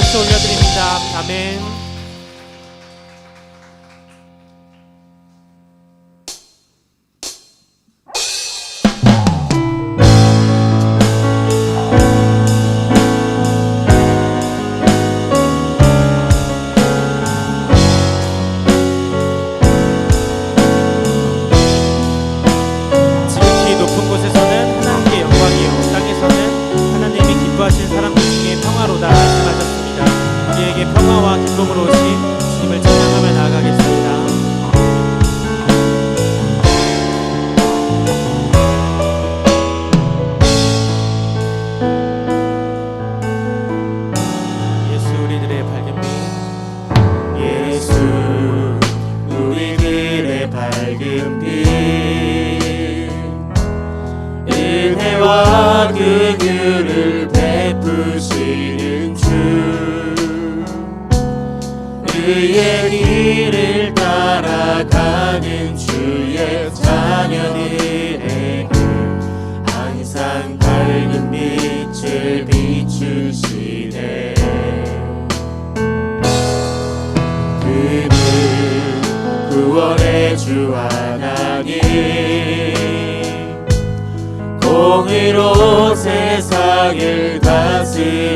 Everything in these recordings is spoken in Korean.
박수 올려드립니다. 아멘. 지극히 높은 곳에서는 하나님께 영광이요 땅에서는 하나님이 기뻐하신 사람들 중에 평화로다 말씀하셨습니다. 우리에게 평화와 기쁨으로 오신 주님을 찬양하며 나아가겠습니다. 예수 우리들의 밝은 빛, 예수 우리들의 밝은 빛, 은혜와 긍휼을 베푸시는 주, 그의 길을 따라가는 주의 자녀들에게 항상 밝은 빛을 비추시네. 그는 구원의 주 하나님, 공의로 세상을 다스리시네.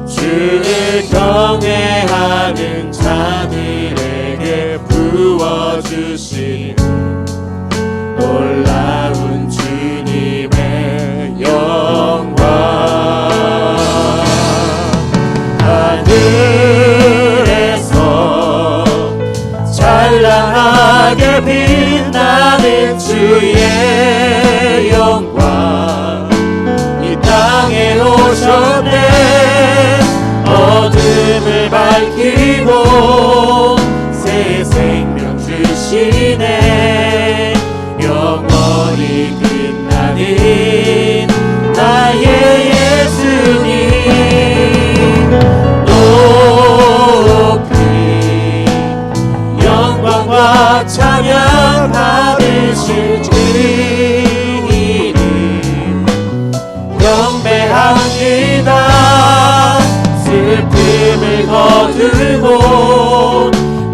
주를 경외하는 자들에게 부어주시는 놀라운 주님의 영광. 하늘에서 찬란하게 빛나는 주의 영광, 이 땅에 오셨네. 어둠을 밝히고 새 생명 주시네. 영원히 빛나는 나의 예수님, 높이 영광과 찬양 받으실 주님 경배합니다. 슬픔을 거두고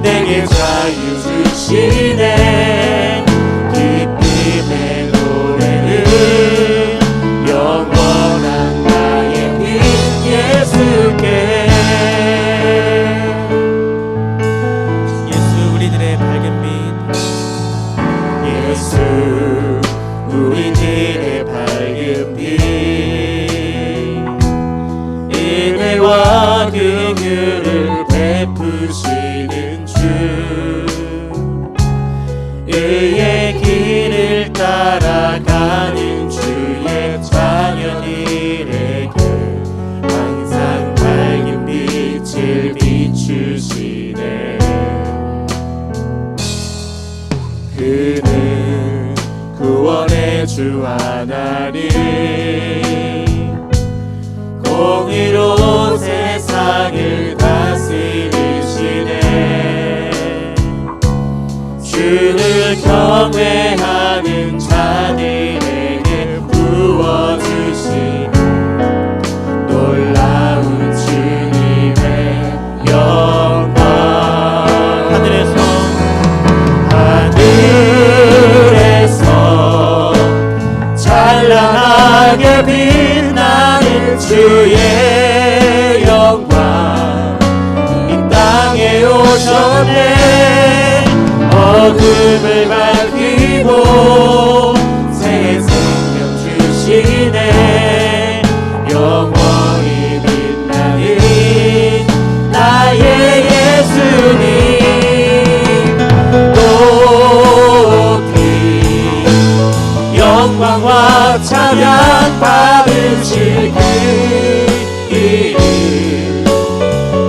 내게 자유 주시네. 기쁨의 노래는 영원한 나의 빛 예수께. 예수 우리들의 밝은 빛, 예수 우리들의 밝은 빛, 은혜와 긍휼을 베푸시는 주, 의의 길을 따라가는 주의 자녀들에게 항상 밝은 빛을 비추시네. 그는 구원의 주 하나님, 공의로 세상을 다스리시네. 주를 경외하는 자들에게 부어주신 놀라운 주님의 영광. 하늘에서 찬란하게 빛나는 주의 영광, 이 땅에 오셨네. 어둠을 밝히고 새 생명 주시네. 영원히 빛나는 나의 예수님, 높이 영광과 찬양 받으실 그 이름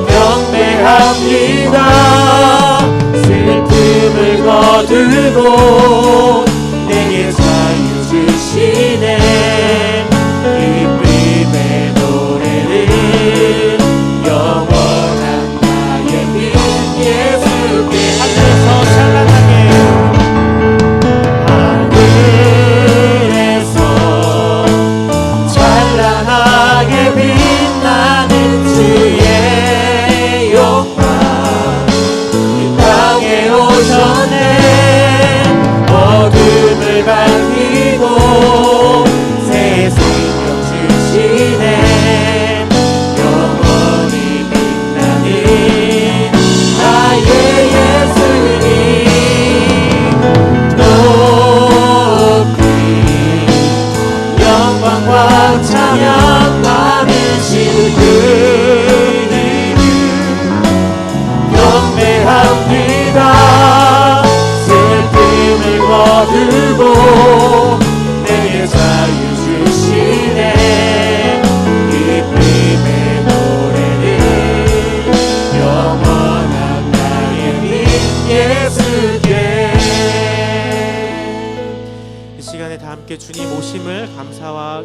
경배합니다. 슬픔을 거두고 내게 자유 주시네. 기쁨의 노래는 영원한 나의 빛 예수께. 하늘에서 찬란하게 하늘에서 찬란 주고 내게 자유 주시네. 기쁨의 노래를 영원한 나의 빈 예수께. 이 시간에 다 함께 주님 오심을 감사와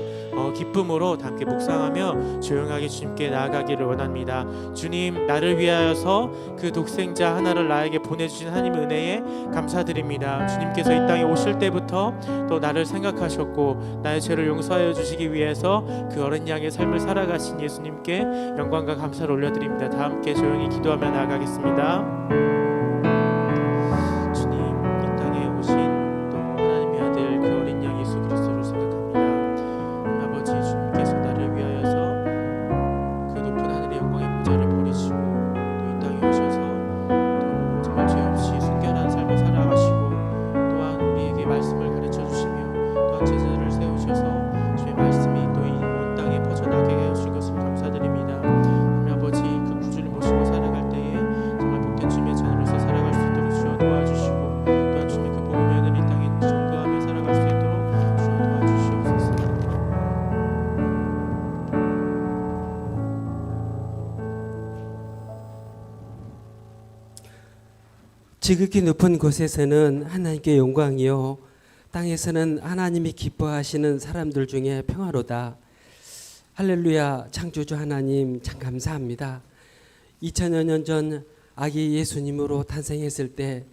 기쁨으로 다 함께 묵상하며 조용하게 주님께 나아가기를 원합니다. 주님, 나를 위하여서 그 독생자 하나를 나에게 보내주신 하나님의 은혜에 감사드립니다. 주님께서 이 땅에 오실 때부터 또 나를 생각하셨고 나의 죄를 용서하여 주시기 위해서 그 어린 양의 삶을 살아가신 예수님께 영광과 감사를 올려드립니다. 다 함께 조용히 기도하며 나아가겠습니다. 지극히 높은 곳에서는 하나님께 영광이요 땅에서는 하나님이 기뻐하시는 사람들 중에 평화로다. 할렐루야. 창조주 하나님 참 감사합니다. 2000여 년 전 아기 예수님으로 탄생했을 때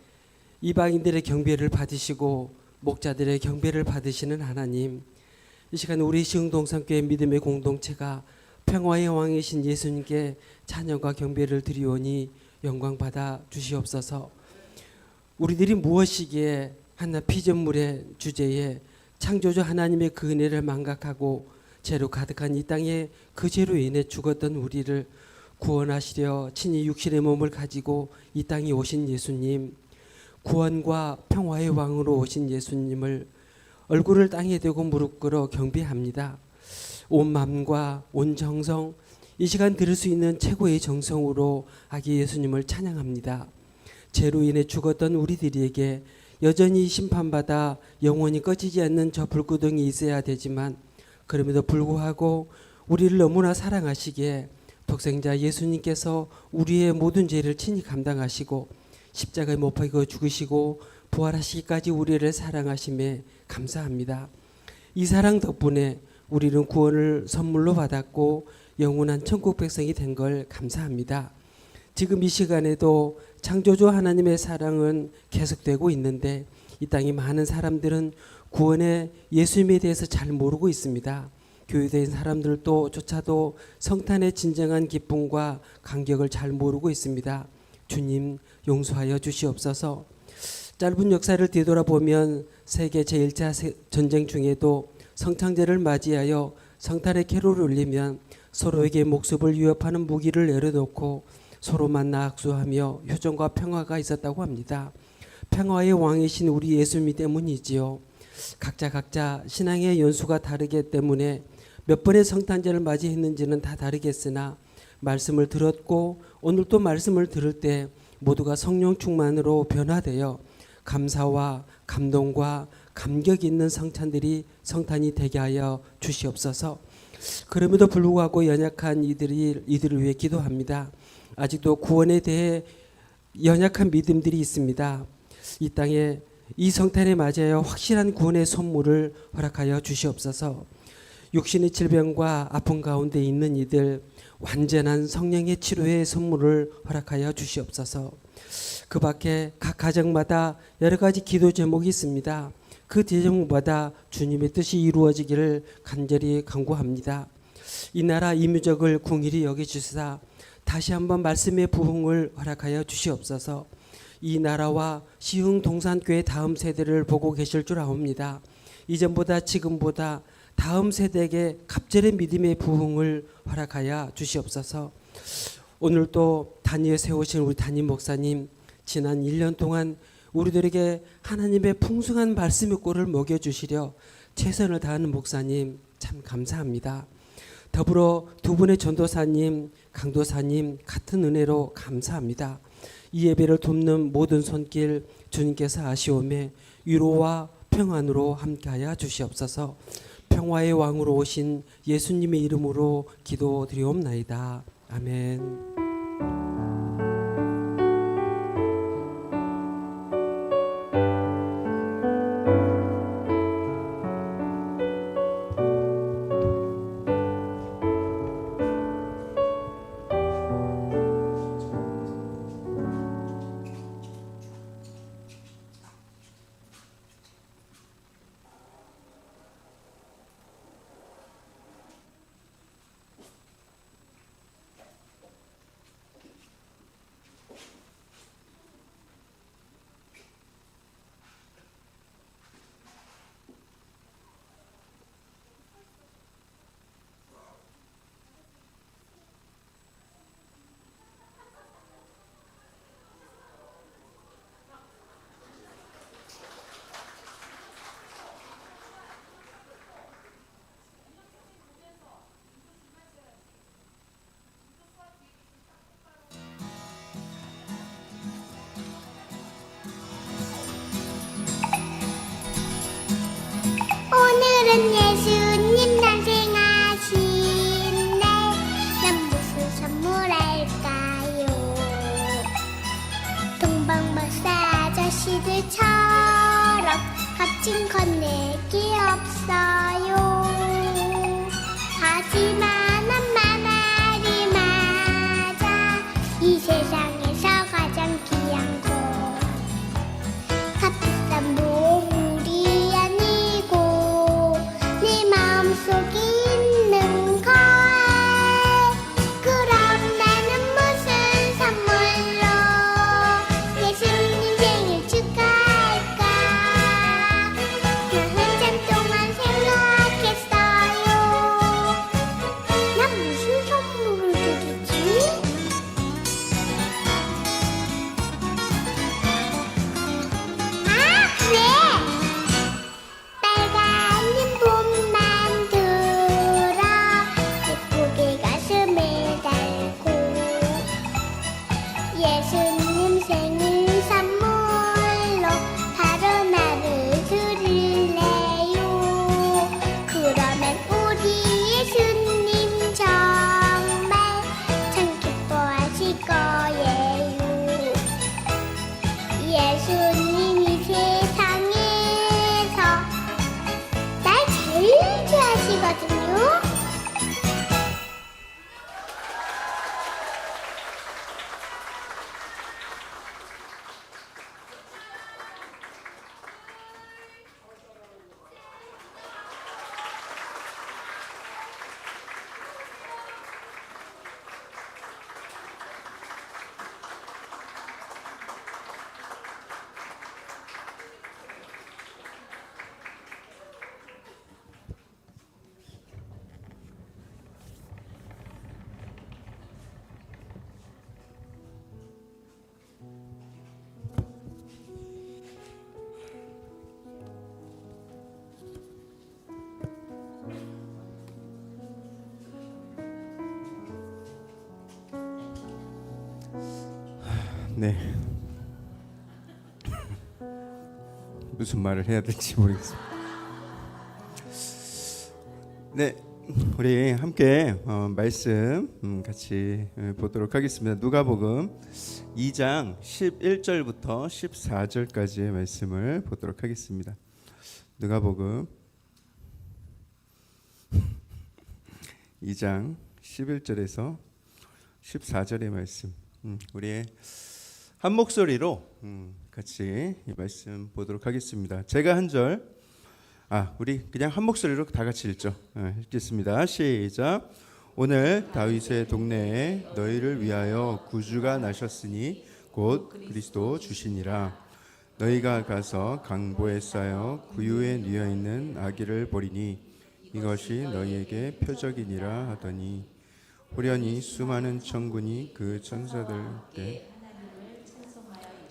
이방인들의 경배를 받으시고 목자들의 경배를 받으시는 하나님, 이 시간 우리 시흥동산교회 믿음의 공동체가 평화의 왕이신 예수님께 찬양과 경배를 드리오니 영광받아 주시옵소서. 우리들이 무엇이기에 하나 피조물의 주제에 창조주 하나님의 그 은혜를 망각하고 죄로 가득한 이 땅에 그 죄로 인해 죽었던 우리를 구원하시려 친히 육신의 몸을 가지고 이 땅에 오신 예수님, 구원과 평화의 왕으로 오신 예수님을 얼굴을 땅에 대고 무릎 꿇어 경배합니다. 온 마음과 온 정성, 이 시간 들을 수 있는 최고의 정성으로 아기 예수님을 찬양합니다. 죄로 인해 죽었던 우리들에게 여전히 심판받아 영원히 꺼지지 않는 저 불구덩이 있어야 되지만 그럼에도 불구하고 우리를 너무나 사랑하시기에 독생자 예수님께서 우리의 모든 죄를 친히 감당하시고 십자가에 못 박혀 죽으시고 부활하시기까지 우리를 사랑하심에 감사합니다. 이 사랑 덕분에 우리는 구원을 선물로 받았고 영원한 천국 백성이 된 걸 감사합니다. 지금 이 시간에도 창조주 하나님의 사랑은 계속되고 있는데 이 땅의 많은 사람들은 구원의 예수님에 대해서 잘 모르고 있습니다. 교회된 사람들도 조차도 성탄의 진정한 기쁨과 감격을 잘 모르고 있습니다. 주님 용서하여 주시옵소서. 짧은 역사를 뒤돌아보면 세계 제1차 전쟁 중에도 성탄절을 맞이하여 성탄의 캐롤을 울리면 서로에게 목숨을 위협하는 무기를 내려놓고 서로 만나 악수하며 효정과 평화가 있었다고 합니다. 평화의 왕이신 우리 예수님 때문이지요. 각자 신앙의 연수가 다르기 때문에 몇 번의 성탄절을 맞이했는지는 다 다르겠으나 말씀을 들었고 오늘 또 말씀을 들을 때 모두가 성령 충만으로 변화되어 감사와 감동과 감격 있는 성탄이 되게 하여 주시옵소서. 그럼에도 불구하고 연약한 이들을 위해 기도합니다. 아직도 구원에 대해 연약한 믿음들이 있습니다. 이 땅에 이 성탄에 맞이하여 확실한 구원의 선물을 허락하여 주시옵소서. 육신의 질병과 아픔 가운데 있는 이들 완전한 성령의 치료의 선물을 허락하여 주시옵소서. 그 밖에 각 가정마다 여러 가지 기도 제목이 있습니다. 그 제목마다 주님의 뜻이 이루어지기를 간절히 간구합니다. 이 나라 이민족을 궁일이 여겨주시사 다시 한번 말씀의 부흥을 허락하여 주시옵소서. 이 나라와 시흥 동산교회 다음 세대를 보고 계실 줄 아옵니다. 이전보다 지금보다 다음 세대에게 갑절의 믿음의 부흥을 허락하여 주시옵소서. 오늘 또 단위에 세우신 우리 담임 목사님, 지난 1년 동안 우리들에게 하나님의 풍성한 말씀의 꼴을 먹여주시려 최선을 다하는 목사님 참 감사합니다. 더불어 두 분의 전도사님, 강도사님 같은 은혜로 감사합니다. 이 예배를 돕는 모든 손길 주님께서 아시오매 위로와 평안으로 함께하여 주시옵소서. 평화의 왕으로 오신 예수님의 이름으로 기도드리옵나이다. 아멘. 오늘은 예수님 탄생하신 날, 난 무슨 선물할까요? 동방박사 아저씨들처럼 값진 건내기 없어요. 하지만 엄마 말이 맞아. 이 세상에서 가장 귀한 건 값비싼 보물이 아니고 내 마음속에 있는 걸. 그럼 나는 무슨 선물로 예수님 생일 축하할까? 나 한참 동안 생각했어요. 난 무슨 선물을 드리지? 그래! 빨간 림본만 들어 예쁘게 가슴에 달고 예수님 생일 선물로 바로 나를 드릴래요. 그러면 우리 예수님 정말 참 기뻐하실 거예요. 예수님이 세상에서 날 제일 좋아하시거든요. 네. 무슨 말을 해야 될지 모르겠습니다. 네, 우리 함께 말씀 같이 보도록 하겠습니다. 누가복음 2장 11절부터 14절까지의 말씀을 보도록 하겠습니다. 누가복음 2장 11절에서 14절의 말씀, 우리의 한 목소리로 같이 이 말씀 보도록 하겠습니다. 제가 한 절, 우리 그냥 한 목소리로 다 같이 읽죠. 읽겠습니다. 시작. 오늘 다윗의 동네에 너희를 위하여 구주가 나셨으니 곧 그리스도 주시니라. 너희가 가서 강보에 쌓여 구유에 뉘어 있는 아기를 보리니 이것이 너희에게 표적이니라 하더니 호련히 수많은 천군이 그 천사들께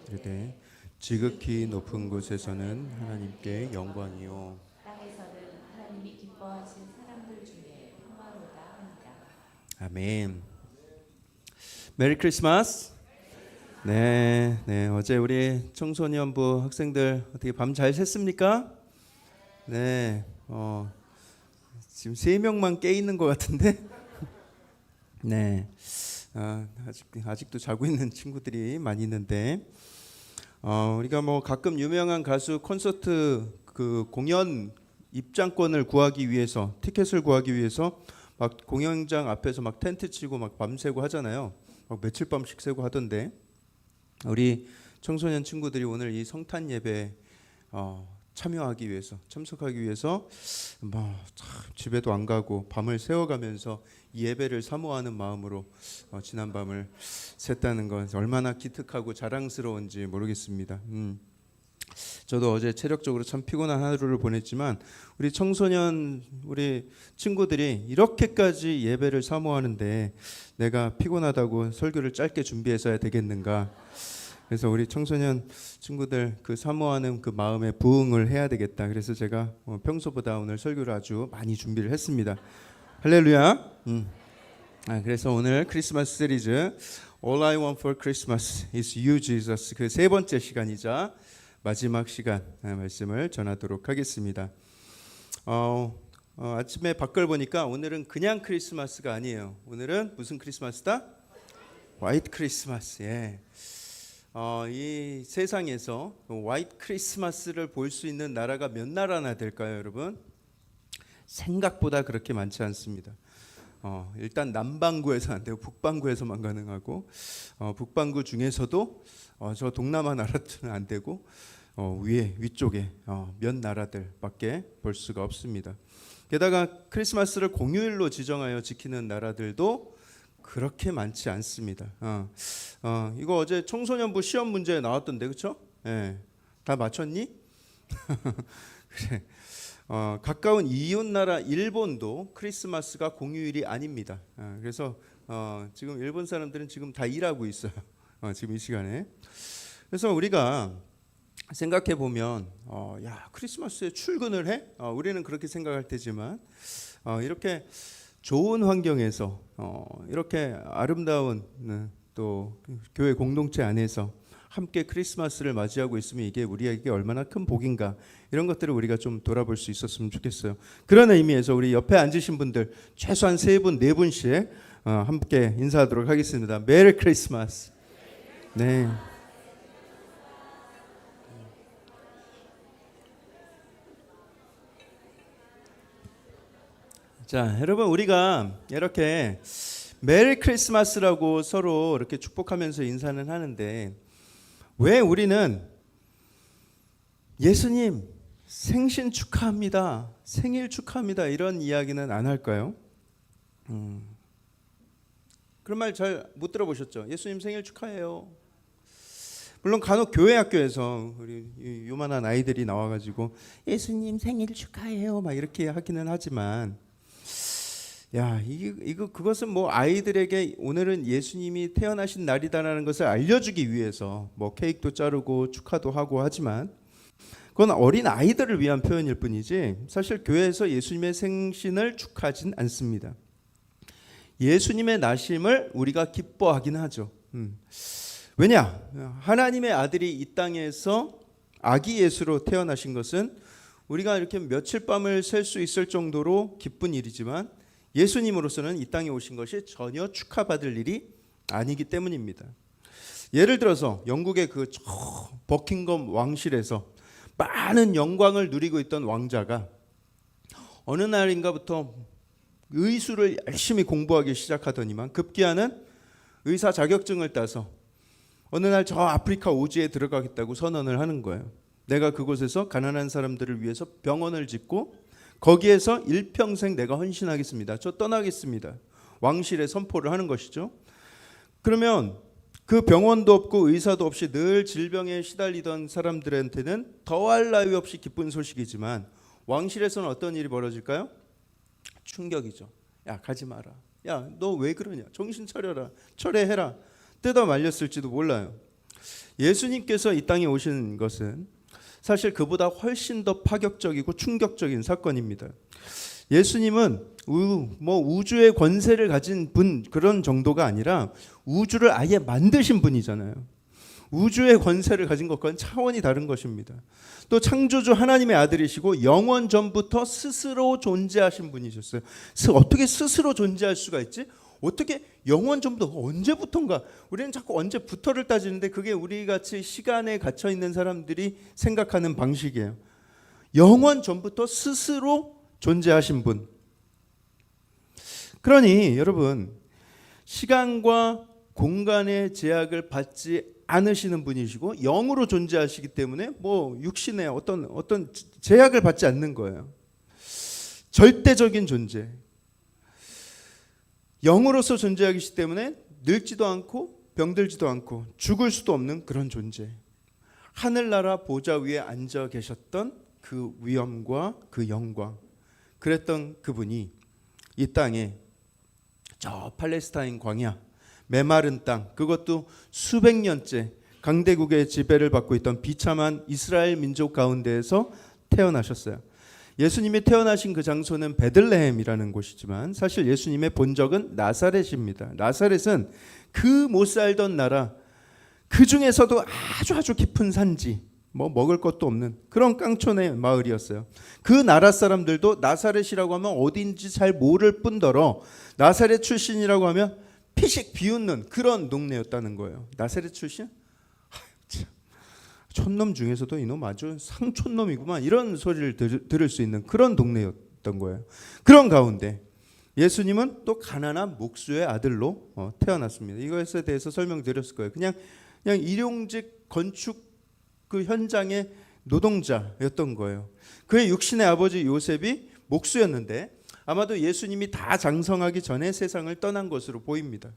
이르되 지극히 높은 곳에서는 하나님께 영광이요 땅에서는 하나님이 기뻐하신 사람들 중에 평화로다 하니라. 아멘. 메리 크리스마스. 네, 어제 우리 청소년부 학생들 어떻게 밤 잘 샜습니까? 네, 지금 3명만 깨 있는 것 같은데, 네, 아직도 자고 있는 친구들이 많이 있는데, 우리가 뭐 가끔 유명한 가수 콘서트 그 공연 입장권을 구하기 위해서, 티켓을 구하기 위해서 막 공연장 앞에서 막 텐트 치고 막 밤새고 하잖아요. 막 며칠 밤씩 새고 하던데, 우리 청소년 친구들이 오늘 이 성탄 예배 참여하기 위해서, 참석하기 위해서 뭐 참 집에도 안 가고 밤을 새워가면서 이 예배를 사모하는 마음으로 지난 밤을 샜다는 건 얼마나 기특하고 자랑스러운지 모르겠습니다. 저도 어제 체력적으로 참 피곤한 하루를 보냈지만 우리 청소년 우리 친구들이 이렇게까지 예배를 사모하는데 내가 피곤하다고 설교를 짧게 준비해서야 되겠는가? 그래서 우리 청소년 친구들 그 사모하는 그 마음에 부응을 해야 되겠다. 그래서 제가 평소보다 오늘 설교를 아주 많이 준비를 했습니다. 할렐루야. 그래서 오늘 크리스마스 시리즈 All I Want for Christmas is You Jesus 그 세 번째 시간이자 마지막 시간 말씀을 전하도록 하겠습니다. 아침에 밖을 보니까 오늘은 그냥 크리스마스가 아니에요. 오늘은 무슨 크리스마스다? 화이트 크리스마스. 예. 이 세상에서 화이트 크리스마스를 볼 수 있는 나라가 몇 나라나 될까요, 여러분? 생각보다 그렇게 많지 않습니다. 일단 남반구에서 안 되고 북반구에서만 가능하고 북반구 중에서도 저 동남아 나라들은 안 되고 위쪽에 몇 나라들밖에 볼 수가 없습니다. 게다가 크리스마스를 공휴일로 지정하여 지키는 나라들도 그렇게 많지 않습니다. 이거 어제 청소년부 시험 문제에 나왔던데, 그렇죠? 예, 다 맞췄니? 그래. 가까운 이웃 나라 일본도 크리스마스가 공휴일이 아닙니다. 그래서 지금 일본 사람들은 지금 다 일하고 있어요. 지금 이 시간에. 그래서 우리가 생각해 보면 야 크리스마스에 출근을 해? 우리는 그렇게 생각할 테지만 이렇게 좋은 환경에서 이렇게 아름다운 또 교회 공동체 안에서 함께 크리스마스를 맞이하고 있으면 이게 우리에게 얼마나 큰 복인가 이런 것들을 우리가 좀 돌아볼 수 있었으면 좋겠어요. 그런 의미에서 우리 옆에 앉으신 분들 최소한 3분, 4분씩 함께 인사하도록 하겠습니다. 메리 크리스마스. 네. 자, 여러분 우리가 이렇게 메리 크리스마스라고 서로 이렇게 축복하면서 인사는 하는데 왜 우리는 예수님 생신 축하합니다, 생일 축하합니다 이런 이야기는 안 할까요? 그런 말 잘 못 들어보셨죠? 예수님 생일 축하해요. 물론 간혹 교회 학교에서 우리 요만한 아이들이 나와가지고 예수님 생일 축하해요 막 이렇게 하기는 하지만 야, 그것은 뭐 아이들에게 오늘은 예수님이 태어나신 날이다라는 것을 알려주기 위해서 뭐 케이크도 자르고 축하도 하고 하지만 그건 어린 아이들을 위한 표현일 뿐이지 사실 교회에서 예수님의 생신을 축하하진 않습니다. 예수님의 나심을 우리가 기뻐하긴 하죠. 왜냐? 하나님의 아들이 이 땅에서 아기 예수로 태어나신 것은 우리가 이렇게 며칠 밤을 셀 수 있을 정도로 기쁜 일이지만 예수님으로서는 이 땅에 오신 것이 전혀 축하받을 일이 아니기 때문입니다. 예를 들어서 영국의 그 버킹엄 왕실에서 많은 영광을 누리고 있던 왕자가 어느 날인가부터 의술을 열심히 공부하기 시작하더니만 급기야는 의사 자격증을 따서 어느 날 저 아프리카 오지에 들어가겠다고 선언을 하는 거예요. 내가 그곳에서 가난한 사람들을 위해서 병원을 짓고 거기에서 일평생 내가 헌신하겠습니다. 저 떠나겠습니다. 왕실에 선포를 하는 것이죠. 그러면 그 병원도 없고 의사도 없이 늘 질병에 시달리던 사람들한테는 더할 나위 없이 기쁜 소식이지만 왕실에서는 어떤 일이 벌어질까요? 충격이죠. 야 가지 마라. 야 너 왜 그러냐. 정신 차려라. 철회해라. 뜯어 말렸을지도 몰라요. 예수님께서 이 땅에 오신 것은 사실 그보다 훨씬 더 파격적이고 충격적인 사건입니다. 예수님은 우주의 권세를 가진 분 그런 정도가 아니라 우주를 아예 만드신 분이잖아요. 우주의 권세를 가진 것과는 차원이 다른 것입니다. 또 창조주 하나님의 아들이시고 영원 전부터 스스로 존재하신 분이셨어요. 어떻게 스스로 존재할 수가 있지? 어떻게 영원 전부터 언제부터인가? 우리는 자꾸 언제부터를 따지는데 그게 우리같이 시간에 갇혀 있는 사람들이 생각하는 방식이에요. 영원 전부터 스스로 존재하신 분. 그러니 여러분, 시간과 공간의 제약을 받지 않으시는 분이시고 영으로 존재하시기 때문에 뭐 육신의 어떤 제약을 받지 않는 거예요. 절대적인 존재. 영으로서 존재하기 때문에 늙지도 않고 병들지도 않고 죽을 수도 없는 그런 존재. 하늘나라 보좌 위에 앉아 계셨던 그 위엄과 그 영광. 그랬던 그분이 이 땅에 저 팔레스타인 광야, 메마른 땅, 그것도 수백 년째 강대국의 지배를 받고 있던 비참한 이스라엘 민족 가운데에서 태어나셨어요. 예수님이 태어나신 그 장소는 베들레헴이라는 곳이지만 사실 예수님의 본적은 나사렛입니다. 나사렛은 그 못 살던 나라, 그 중에서도 아주 깊은 산지, 뭐 먹을 것도 없는 그런 깡촌의 마을이었어요. 그 나라 사람들도 나사렛이라고 하면 어딘지 잘 모를 뿐더러 나사렛 출신이라고 하면 피식 비웃는 그런 동네였다는 거예요. 나사렛 출신? 촌놈 중에서도 이놈 아주 상촌놈이구만, 이런 소리를 들을 수 있는 그런 동네였던 거예요. 그런 가운데 예수님은 또 가난한 목수의 아들로 태어났습니다. 이것에 대해서 설명드렸을 거예요. 그냥 일용직 건축 그 현장의 노동자였던 거예요. 그의 육신의 아버지 요셉이 목수였는데 아마도 예수님이 다 장성하기 전에 세상을 떠난 것으로 보입니다.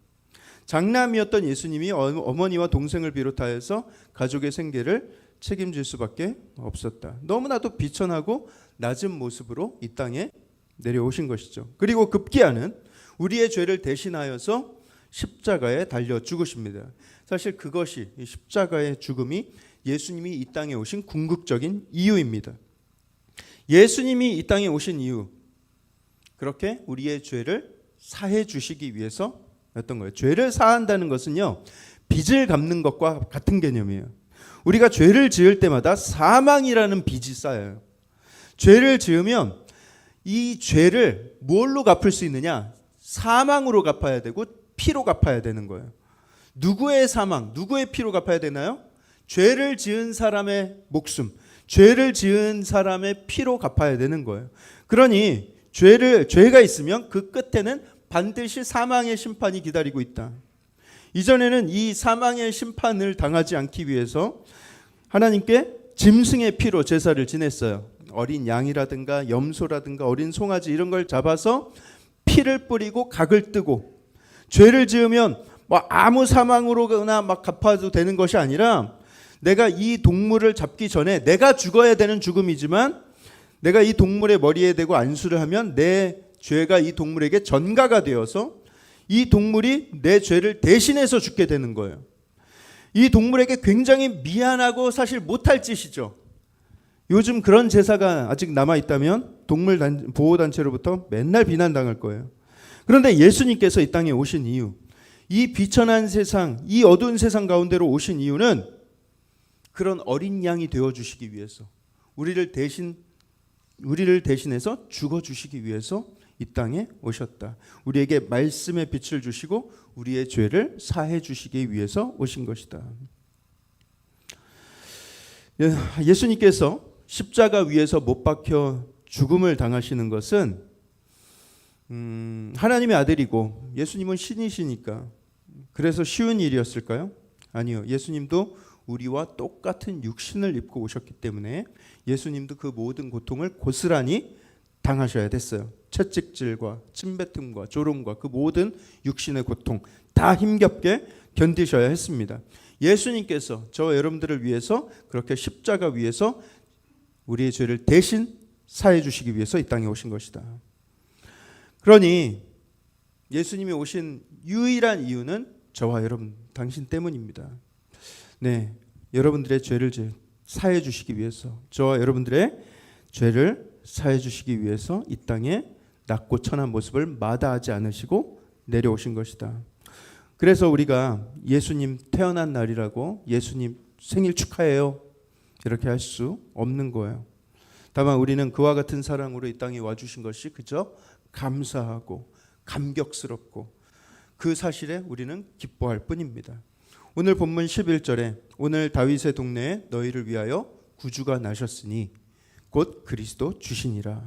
장남이었던 예수님이 어머니와 동생을 비롯하여서 가족의 생계를 책임질 수밖에 없었다. 너무나도 비천하고 낮은 모습으로 이 땅에 내려오신 것이죠. 그리고 급기야는 우리의 죄를 대신하여서 십자가에 달려 죽으십니다. 사실 그것이 이 십자가의 죽음이 예수님이 이 땅에 오신 궁극적인 이유입니다. 예수님이 이 땅에 오신 이유, 그렇게 우리의 죄를 사해 주시기 위해서였던 거예요. 죄를 사한다는 것은요, 빚을 갚는 것과 같은 개념이에요. 우리가 죄를 지을 때마다 사망이라는 빚이 쌓여요. 죄를 지으면 이 죄를 뭘로 갚을 수 있느냐? 사망으로 갚아야 되고 피로 갚아야 되는 거예요. 누구의 사망, 누구의 피로 갚아야 되나요? 죄를 지은 사람의 목숨, 죄를 지은 사람의 피로 갚아야 되는 거예요. 그러니 죄가 있으면 그 끝에는 반드시 사망의 심판이 기다리고 있다. 이전에는 이 사망의 심판을 당하지 않기 위해서 하나님께 짐승의 피로 제사를 지냈어요. 어린 양이라든가 염소라든가 어린 송아지 이런 걸 잡아서 피를 뿌리고 각을 뜨고, 죄를 지으면 뭐 아무 사망으로나 막 갚아도 되는 것이 아니라 내가 이 동물을 잡기 전에 내가 죽어야 되는 죽음이지만 내가 이 동물의 머리에 대고 안수를 하면 내 죄가 이 동물에게 전가가 되어서 이 동물이 내 죄를 대신해서 죽게 되는 거예요. 이 동물에게 굉장히 미안하고 사실 못할 짓이죠. 요즘 그런 제사가 아직 남아있다면 동물 보호단체로부터 맨날 비난당할 거예요. 그런데 예수님께서 이 땅에 오신 이유, 이 비천한 세상, 이 어두운 세상 가운데로 오신 이유는 그런 어린 양이 되어주시기 위해서, 우리를 대신해서 죽어주시기 위해서 이 땅에 오셨다. 우리에게 말씀의 빛을 주시고 우리의 죄를 사해 주시기 위해서 오신 것이다. 예수님께서 십자가 위에서 못 박혀 죽음을 당하시는 것은 하나님의 아들이고 예수님은 신이시니까 그래서 쉬운 일이었을까요? 아니요. 예수님도 우리와 똑같은 육신을 입고 오셨기 때문에 예수님도 그 모든 고통을 고스란히 당하셔야 됐어요. 채찍질과 침뱉음과 조롱과 그 모든 육신의 고통 다 힘겹게 견디셔야 했습니다. 예수님께서 저와 여러분들을 위해서 그렇게 십자가 위에서 우리의 죄를 대신 사해 주시기 위해서 이 땅에 오신 것이다. 그러니 예수님이 오신 유일한 이유는 저와 여러분, 당신 때문입니다. 네, 여러분들의 죄를 사해 주시기 위해서, 저와 여러분들의 죄를 사해 주시기 위해서 이 땅에 낮고 천한 모습을 마다하지 않으시고 내려오신 것이다. 그래서 우리가 예수님 태어난 날이라고 예수님 생일 축하해요 이렇게 할 수 없는 거예요. 다만 우리는 그와 같은 사랑으로 이 땅에 와주신 것이 그저 감사하고 감격스럽고 그 사실에 우리는 기뻐할 뿐입니다. 오늘 본문 11절에 오늘 다윗의 동네에 너희를 위하여 구주가 나셨으니 곧 그리스도 주시니라.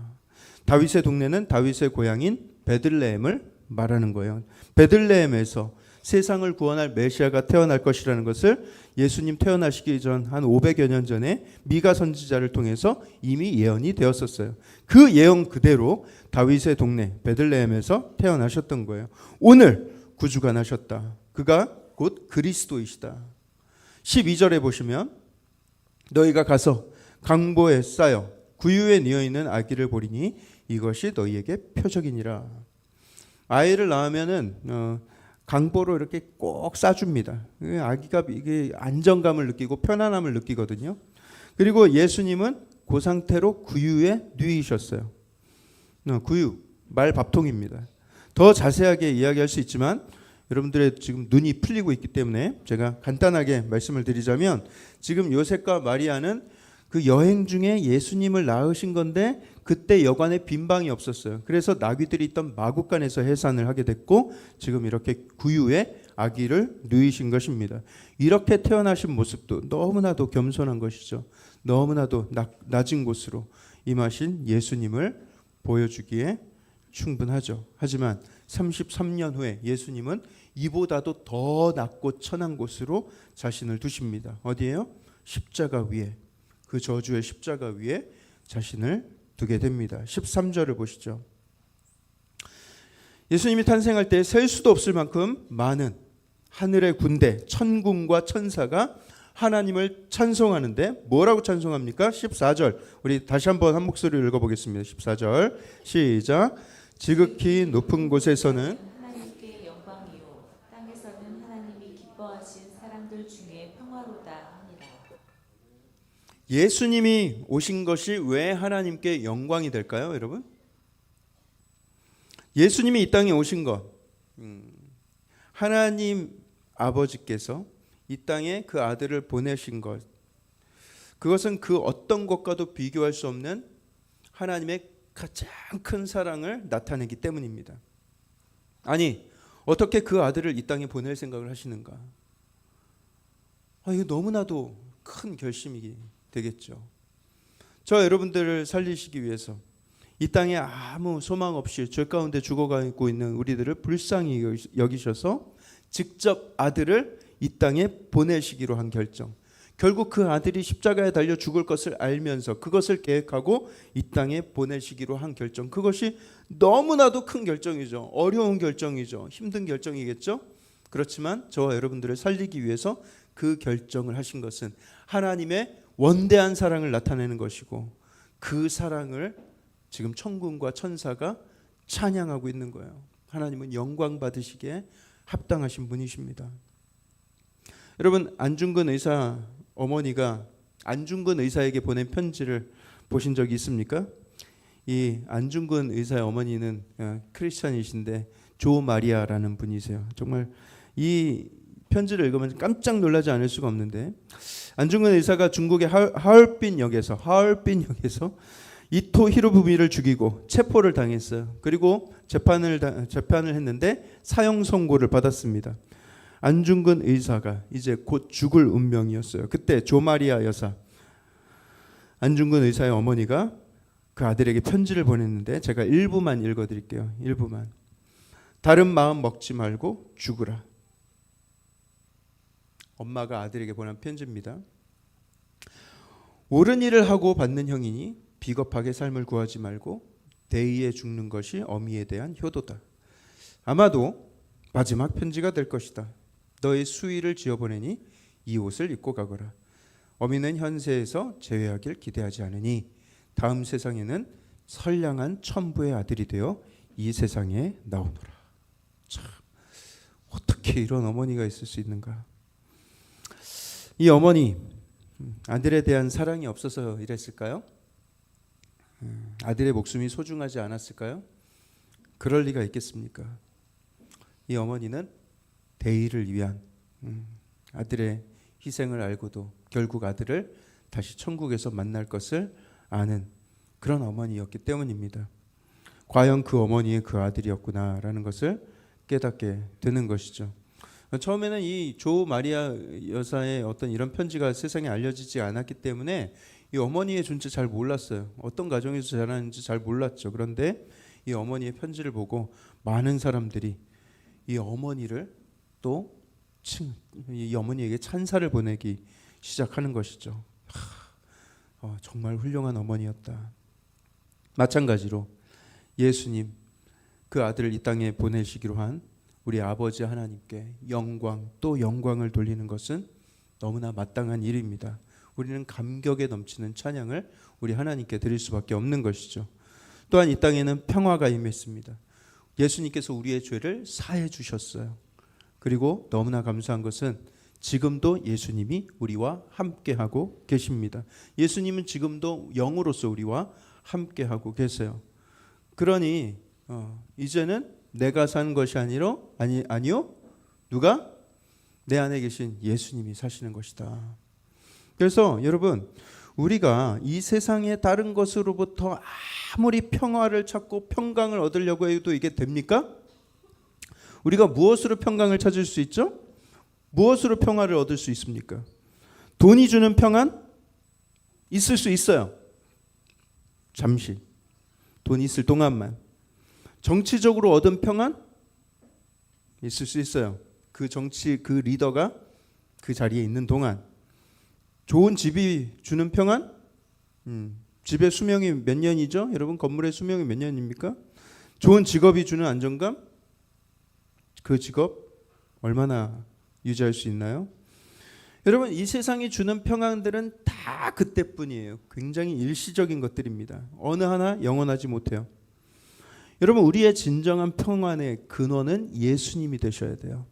다윗의 동네는 다윗의 고향인 베들레헴을 말하는 거예요. 베들레헴에서 세상을 구원할 메시아가 태어날 것이라는 것을 예수님 태어나시기 전 한 500여 년 전에 미가 선지자를 통해서 이미 예언이 되었었어요. 그 예언 그대로 다윗의 동네 베들레헴에서 태어나셨던 거예요. 오늘 구주가 나셨다. 그가 곧 그리스도이시다. 12절에 보시면 너희가 가서 강보에 쌓여 구유에 뉘어 있는 아기를 보리니 이것이 너희에게 표적이니라. 아이를 낳으면은 강보로 이렇게 꼭 싸줍니다. 아기가 이게 안정감을 느끼고 편안함을 느끼거든요. 그리고 예수님은 그 상태로 구유에 누이셨어요. 구유 말 밥통입니다. 더 자세하게 이야기할 수 있지만 여러분들의 지금 눈이 풀리고 있기 때문에 제가 간단하게 말씀을 드리자면 지금 요셉과 마리아는 그 여행 중에 예수님을 낳으신 건데 그때 여관에 빈 방이 없었어요. 그래서 나귀들이 있던 마구간에서 해산을 하게 됐고 지금 이렇게 구유에 아기를 누이신 것입니다. 이렇게 태어나신 모습도 너무나도 겸손한 것이죠. 너무나도 낮은 곳으로 임하신 예수님을 보여주기에 충분하죠. 하지만 33년 후에 예수님은 이보다도 더 낮고 천한 곳으로 자신을 두십니다. 어디에요? 십자가 위에. 그 저주의 십자가 위에 자신을 두게 됩니다. 13절을 보시죠. 예수님이 탄생할 때 셀 수도 없을 만큼 많은 하늘의 군대, 천군과 천사가 하나님을 찬송하는데 뭐라고 찬송합니까? 14절. 우리 다시 한번 한 목소리로 읽어보겠습니다. 14절 시작. 지극히 높은 곳에서는 하나님께 영광이요 땅에서는 하나님이 기뻐하신 사람들 중에 평화로다 하니라. 예수님이 오신 것이 왜 하나님께 영광이 될까요, 여러분? 예수님이 이 땅에 오신 것, 하나님 아버지께서 이 땅에 그 아들을 보내신 것, 그것은 그 어떤 것과도 비교할 수 없는 하나님의 가장 큰 사랑을 나타내기 때문입니다. 아니, 어떻게 그 아들을 이 땅에 보낼 생각을 하시는가? 이거 너무나도 큰 결심이 되겠죠. 저 여러분들을 살리시기 위해서 이 땅에 아무 소망 없이 죄 가운데 죽어가고 있는 우리들을 불쌍히 여기셔서 직접 아들을 이 땅에 보내시기로 한 결정. 결국 그 아들이 십자가에 달려 죽을 것을 알면서 그것을 계획하고 이 땅에 보내시기로 한 결정. 그것이 너무나도 큰 결정이죠. 어려운 결정이죠. 힘든 결정이겠죠. 그렇지만 저와 여러분들을 살리기 위해서 그 결정을 하신 것은 하나님의 원대한 사랑을 나타내는 것이고 그 사랑을 지금 천군과 천사가 찬양하고 있는 거예요. 하나님은 영광 받으시기에 합당하신 분이십니다. 여러분, 안중근 의사 어머니가 안중근 의사에게 보낸 편지를 보신 적이 있습니까? 이 안중근 의사의 어머니는 크리스찬이신데 조 마리아라는 분이세요. 정말 이 편지를 읽으면 깜짝 놀라지 않을 수가 없는데 안중근 의사가 중국의 하얼빈 역에서 이토 히로부미를 죽이고 체포를 당했어요. 그리고 재판을 했는데 사형 선고를 받았습니다. 안중근 의사가 이제 곧 죽을 운명이었어요. 그때 조마리아 여사, 안중근 의사의 어머니가 그 아들에게 편지를 보냈는데 제가 일부만 읽어드릴게요. 일부만. 다른 마음 먹지 말고 죽으라. 엄마가 아들에게 보낸 편지입니다. 옳은 일을 하고 받는 형이니 비겁하게 삶을 구하지 말고 대의에 죽는 것이 어미에 대한 효도다. 아마도 마지막 편지가 될 것이다. 너의 수의를 지어보내니 이 옷을 입고 가거라. 어미는 현세에서 제외하길 기대하지 않으니 다음 세상에는 선량한 천부의 아들이 되어 이 세상에 나오노라. 참, 어떻게 이런 어머니가 있을 수 있는가? 이 어머니 아들에 대한 사랑이 없어서 이랬을까요? 아들의 목숨이 소중하지 않았을까요? 그럴 리가 있겠습니까? 이 어머니는 대의를 위한 아들의 희생을 알고도 결국 아들을 다시 천국에서 만날 것을 아는 그런 어머니였기 때문입니다. 과연 그 어머니의 그 아들이었구나라는 것을 깨닫게 되는 것이죠. 처음에는 이 조 마리아 여사의 어떤 이런 편지가 세상에 알려지지 않았기 때문에 이 어머니의 존재 잘 몰랐어요. 어떤 가정에서 자라는지 잘 몰랐죠. 그런데 이 어머니의 편지를 보고 많은 사람들이 이 어머니를 또 이 어머니에게 찬사를 보내기 시작하는 것이죠. 정말 훌륭한 어머니였다. 마찬가지로 예수님 그 아들을 이 땅에 보내시기로 한 우리 아버지 하나님께 영광 또 영광을 돌리는 것은 너무나 마땅한 일입니다. 우리는 감격에 넘치는 찬양을 우리 하나님께 드릴 수밖에 없는 것이죠. 또한 이 땅에는 평화가 임했습니다. 예수님께서 우리의 죄를 사해 주셨어요. 그리고 너무나 감사한 것은 지금도 예수님이 우리와 함께하고 계십니다. 예수님은 지금도 영으로서 우리와 함께하고 계세요. 그러니 이제는 내가 사는 것이 아니요 누가? 내 안에 계신 예수님이 사시는 것이다. 그래서 여러분 우리가 이 세상의 다른 것으로부터 아무리 평화를 찾고 평강을 얻으려고 해도 이게 됩니까? 우리가 무엇으로 평강을 찾을 수 있죠? 무엇으로 평화를 얻을 수 있습니까? 돈이 주는 평안? 있을 수 있어요. 잠시. 돈이 있을 동안만. 정치적으로 얻은 평안? 있을 수 있어요. 그 리더가 그 자리에 있는 동안. 좋은 집이 주는 평안? 집의 수명이 몇 년이죠? 여러분 건물의 수명이 몇 년입니까? 좋은 직업이 주는 안정감? 그 직업 얼마나 유지할 수 있나요? 여러분 이 세상이 주는 평안들은 다 그때뿐이에요. 굉장히 일시적인 것들입니다. 어느 하나 영원하지 못해요. 여러분 우리의 진정한 평안의 근원은 예수님이 되셔야 돼요.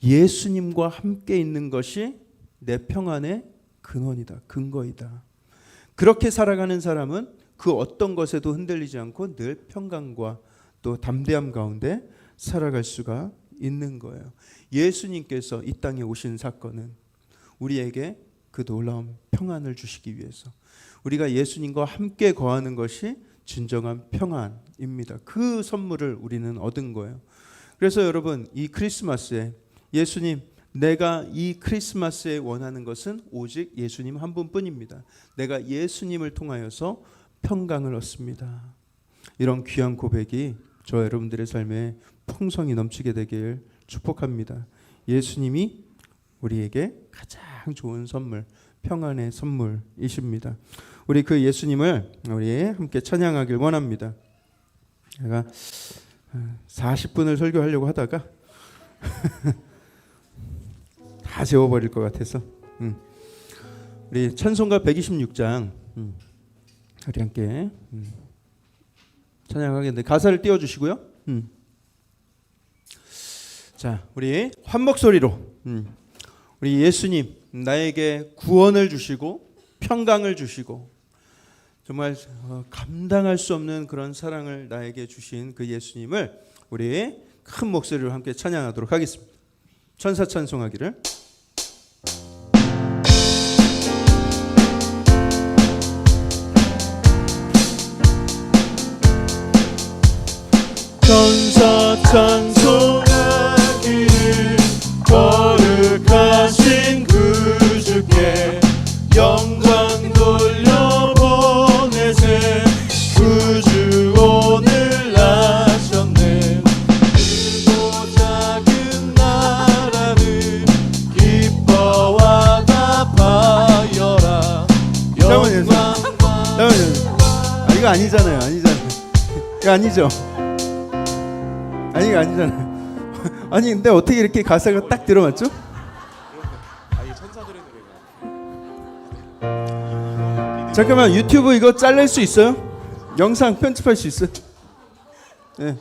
예수님과 함께 있는 것이 내 평안의 근원이다. 근거이다. 그렇게 살아가는 사람은 그 어떤 것에도 흔들리지 않고 늘 평강과 또 담대함 가운데 살아갈 수가 있는 거예요. 예수님께서 이 땅에 오신 사건은 우리에게 그 놀라운 평안을 주시기 위해서 우리가 예수님과 함께 거하는 것이 진정한 평안입니다. 그 선물을 우리는 얻은 거예요. 그래서 여러분 이 크리스마스에 예수님 내가 이 크리스마스에 원하는 것은 오직 예수님 한 분뿐입니다. 내가 예수님을 통하여서 평강을 얻습니다. 이런 귀한 고백이 저 여러분들의 삶에 풍성이 넘치게 되길 축복합니다. 예수님이 우리에게 가장 좋은 선물, 평안의 선물이십니다. 우리 그 예수님을 우리 함께 찬양하길 원합니다. 제가 40분을 설교하려고 하다가 다 재워버릴 것 같아서 우리 찬송가 126장 우리 함께 찬양하겠는데 가사를 띄워주시고요. 자, 우리 한 목소리로 우리 예수님 나에게 구원을 주시고 평강을 주시고 정말 감당할 수 없는 그런 사랑을 나에게 주신 그 예수님을 우리 큰 목소리로 함께 찬양하도록 하겠습니다. 천사 찬송하기를. 천사 찬송하기를 거룩하신 그 주께 영광 돌려보내세 구주오늘 나셨네. 크고 작은 나라를 기뻐와 답하여라. 영광과 이거 아니잖아요. 이거 아니죠. 아니 이거 아니잖아요. 아니 근데 어떻게 이렇게 가사가 딱 들어맞죠? 잠깐만 유튜브 이거 잘릴 수 있어요? 영상 편집할 수 있어요? 네.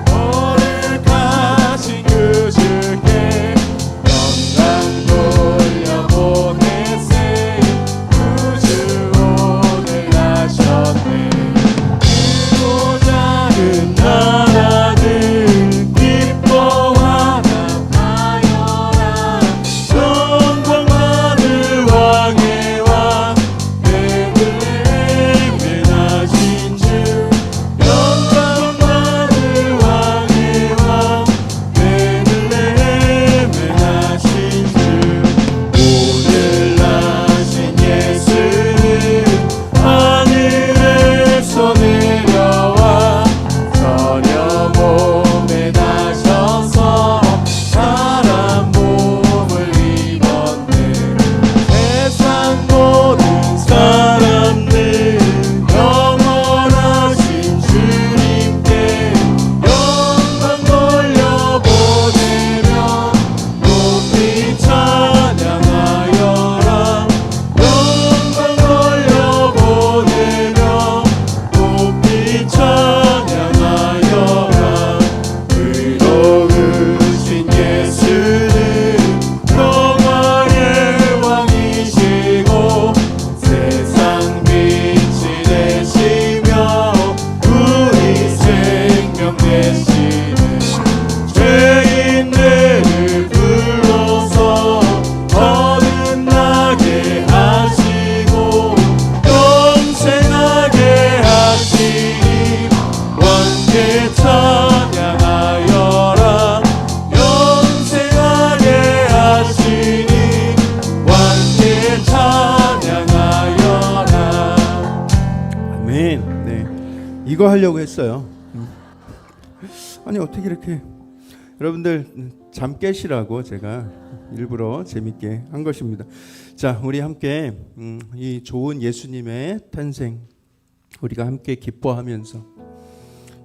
거룩하신 그 주께 영광 돌려보내세 구주 오늘 나셨네. 찬양하여라 영광 돌려보내며 높이 찬양하여라 의로우신 예수는 평화의 왕이시고 세상 빛이 되시며 우리 생명 되시는 죄인들을 불러서 거듭나게 하시고 영생하게 하시니 왕께 찬양하여라 영생하게 하시니 왕께 찬양하여라. 아멘. 네, 이거 하려고 했어요. 아니 어떻게 이렇게 여러분들 잠 깨시라고 제가 일부러 재밌게 한 것입니다. 자, 우리 함께 이 좋은 예수님의 탄생 우리가 함께 기뻐하면서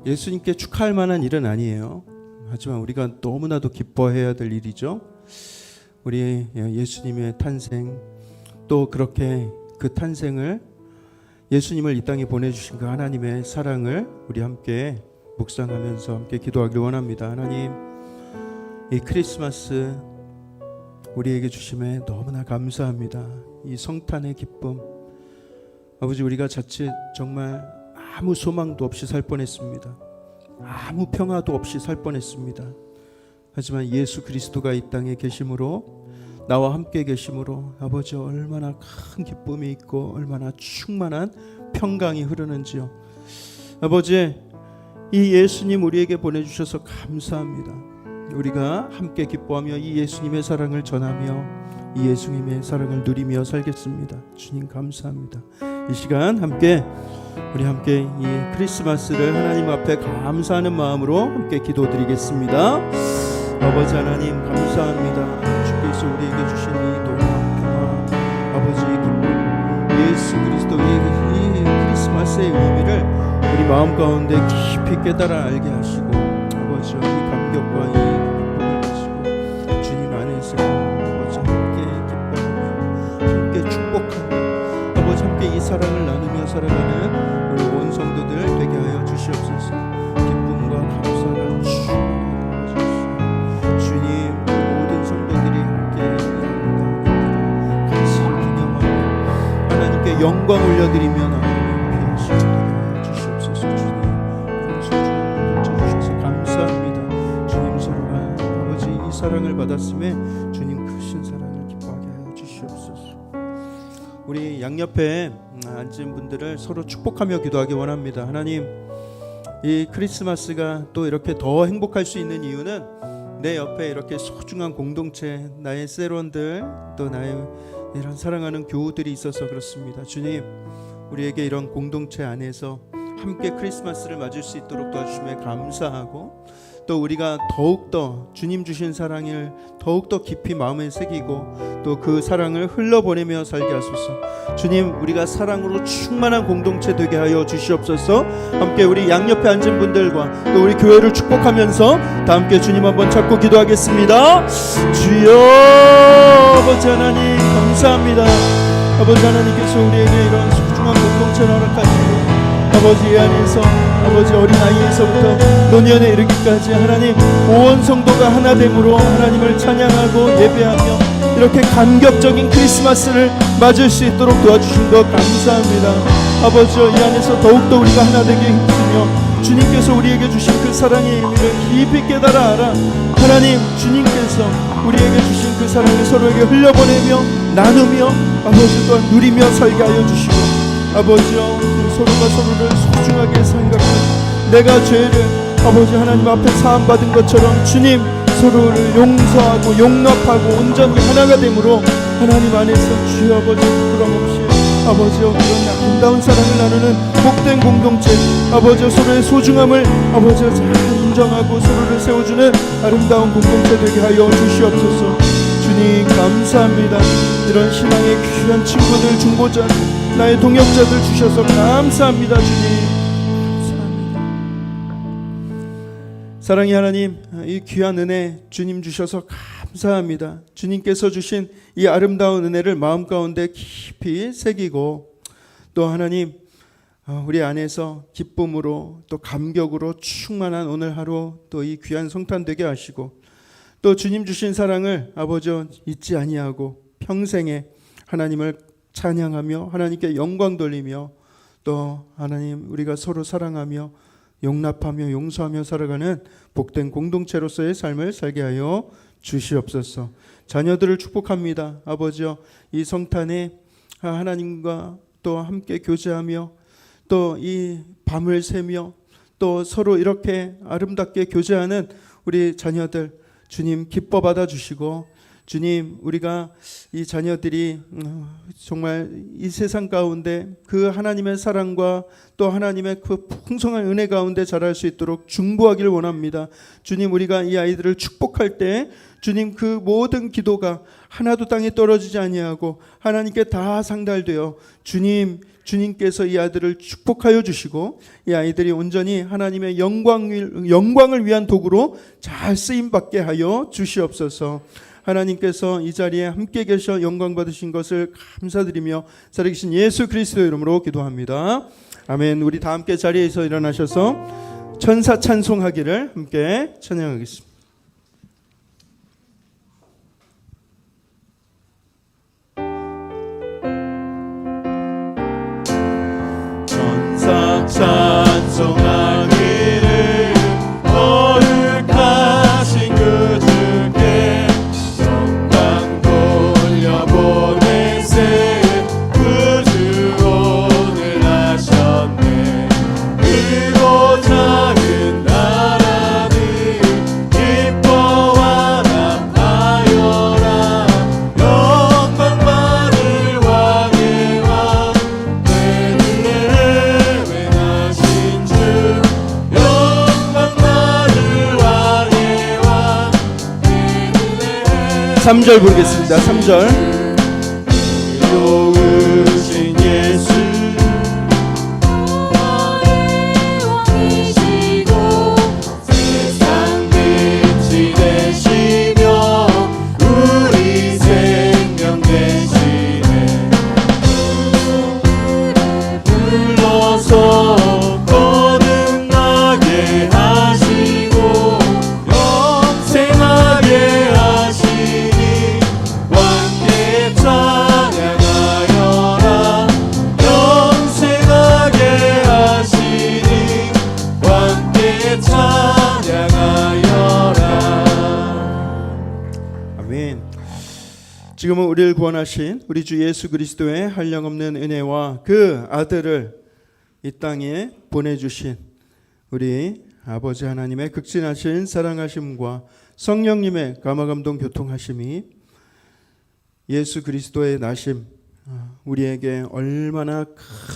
예수님께 축하할 만한 일은 아니에요. 하지만 우리가 너무나도 기뻐해야 될 일이죠. 우리 예수님의 탄생 또 그렇게 그 탄생을 예수님을 이 땅에 보내주신 그 하나님의 사랑을 우리 함께 묵상하면서 함께 기도하길 원합니다. 하나님, 이 크리스마스 우리에게 주심에 너무나 감사합니다. 이 성탄의 기쁨, 아버지 우리가 자칫 정말 아무 소망도 없이 살 뻔했습니다. 아무 평화도 없이 살 뻔했습니다. 하지만 예수 그리스도가 이 땅에 계심으로 나와 함께 계심으로 아버지 얼마나 큰 기쁨이 있고 얼마나 충만한 평강이 흐르는지요. 아버지 이 예수님 우리에게 보내주셔서 감사합니다. 우리가 함께 기뻐하며 이 예수님의 사랑을 전하며 이 예수님의 사랑을 누리며 살겠습니다. 주님 감사합니다. 이 시간 우리 함께 이 크리스마스를 하나님 앞에 감사하는 마음으로 함께 기도드리겠습니다. 아버지 하나님 감사합니다. 주께서 우리에게 주신 이 놀라운 평화, 아버지의 기쁨, 예수 그리스도의 이 크리스마스의 의미를 우리 마음 가운데 깊이 깨달아 알게 하시고 아버지 이 감격과 이 기쁨을 가지고 주님 안에서 아버지 함께 기뻐하며 함께 축복하며 아버지 함께 이 사랑을 나누며 살아가는 우리 온 성도들 되게 하여 주시옵소서. 기쁨과 감사를 충만하게 하소서. 주님 모든 성도들이 함께 같이 기념하며 하나님께 영광 올려드리며 나누며 피하시옵소서. 주시옵소서. 주님 소중한 주셔서 감사합니다. 주님 서로가 아버지 이 사랑을 받았음에 주님 크신 사랑을 기뻐하게 하여 주시옵소서. 우리 양옆에 앉은 분들을 서로 축복하며 기도하기 원합니다. 하나님, 이 크리스마스가 또 이렇게 더 행복할 수 있는 이유는 내 옆에 이렇게 소중한 공동체, 나의 세론들, 또 나의 이런 사랑하는 교우들이 있어서 그렇습니다. 주님, 우리에게 이런 공동체 안에서 함께 크리스마스를 맞을 수 있도록 도와주심에 감사하고 또 우리가 더욱더 주님 주신 사랑을 더욱더 깊이 마음에 새기고 또 그 사랑을 흘러보내며 살게 하소서. 주님 우리가 사랑으로 충만한 공동체 되게 하여 주시옵소서. 함께 우리 양옆에 앉은 분들과 또 우리 교회를 축복하면서 다 함께 주님 한번 찾고 기도하겠습니다. 주여 아버지 하나님 감사합니다. 아버지 하나님께서 우리에게 이런 소중한 공동체를 허락하시고 아버지 이 안에서 아버지 어린 아이에서부터 노년에 이르기까지 하나님 온 성도가 하나됨으로 하나님을 찬양하고 예배하며 이렇게 감격적인 크리스마스를 맞을 수 있도록 도와주신 것 감사합니다. 아버지 이 안에서 더욱더 우리가 하나 되게 힘쓰며 주님께서 우리에게 주신 그 사랑의 의미를 깊이 깨달아 알아 하나님 주님께서 우리에게 주신 그 사랑을 서로에게 흘려보내며 나누며 아버지 또한 누리며 살게 하여 주시고 아버지여 서로가 서로를 소중하게 생각하고 내가 죄를 아버지 하나님 앞에 사함받은 것처럼 주님 서로를 용서하고 용납하고 온전히 하나가 되므로 하나님 안에서 주여 아버지 부끄럼 없이 아버지여 그런 아름다운 사랑을 나누는 복된 공동체 아버지여 서로의 소중함을 아버지여 잘 인정하고 서로를 세워주는 아름다운 공동체 되게 하여 주시옵소서. 주님 감사합니다. 이런 신앙의 귀한 친구들 중보자 나의 동역자들 주셔서 감사합니다. 주님 감사합니다. 사랑의 하나님 이 귀한 은혜 주님 주셔서 감사합니다. 주님께서 주신 이 아름다운 은혜를 마음 가운데 깊이 새기고 또 하나님 우리 안에서 기쁨으로 또 감격으로 충만한 오늘 하루 또 이 귀한 성탄 되게 하시고 또 주님 주신 사랑을 아버지 잊지 아니하고 평생에 하나님을 찬양하며 하나님께 영광 돌리며 또 하나님 우리가 서로 사랑하며 용납하며 용서하며 살아가는 복된 공동체로서의 삶을 살게 하여 주시옵소서. 자녀들을 축복합니다. 아버지여 이 성탄에 하나님과 또 함께 교제하며 또 이 밤을 새며 또 서로 이렇게 아름답게 교제하는 우리 자녀들 주님 기뻐 받아 주시고 주님 우리가 이 자녀들이 정말 이 세상 가운데 그 하나님의 사랑과 또 하나님의 그 풍성한 은혜 가운데 자랄 수 있도록 중보하기를 원합니다. 주님 우리가 이 아이들을 축복할 때 주님 그 모든 기도가 하나도 땅에 떨어지지 아니하고 하나님께 다 상달되어 주님께서 이 아이들을 축복하여 주시고 이 아이들이 온전히 하나님의 영광을 위한 도구로 잘 쓰임받게 하여 주시옵소서. 하나님께서 이 자리에 함께 계셔 영광 받으신 것을 감사드리며 살아계신 예수 그리스도의 이름으로 기도합니다. 아멘. 우리 다 함께 자리에서 일어나셔서 천사 찬송하기를 함께 찬양하겠습니다. 천사 찬송하기를 거룩하신 그 주께 영광 돌려보내세 구주 오늘 하셨네. 크고 작은 나라들 기뻐와 나파여라. 영광 받을 왕의 왕 베들레헴에 나신 주. 영광 받을 왕의 왕 베들레헴. 3절 부르겠습니다. 3절. 의로우신 예수 왕이시고 세상 빛이 되시며 우리 생명 되시네. 불러서 거듭나게 하시고 영생하게 하시니 왕께 찬양하여라. 영생하게 하시니 왕께 찬양하여라. 아멘. 지금은 우리를 구원하신 우리 주 예수 그리스도의 한량없는 은혜와 그 아들을 이 땅에 보내주신 우리 아버지 하나님의 극진하신 사랑하심과 성령님의 감화감동 교통하심이 예수 그리스도의 나심 우리에게 얼마나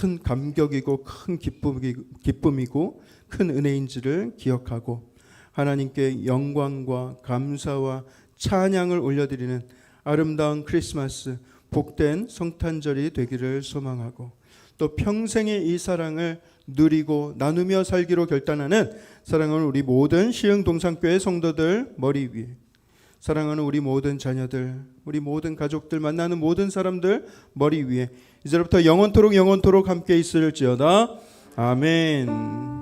큰 감격이고 큰 기쁨이고 큰 은혜인지를 기억하고 하나님께 영광과 감사와 찬양을 올려드리는 아름다운 크리스마스 복된 성탄절이 되기를 소망하고 또 평생의 이 사랑을 누리고 나누며 살기로 결단하는 사랑하는 우리 모든 시흥동산교회 성도들 머리 위에 사랑하는 우리 모든 자녀들 우리 모든 가족들 만나는 모든 사람들 머리 위에 이제부터 영원토록 함께 있을지어다. 아멘.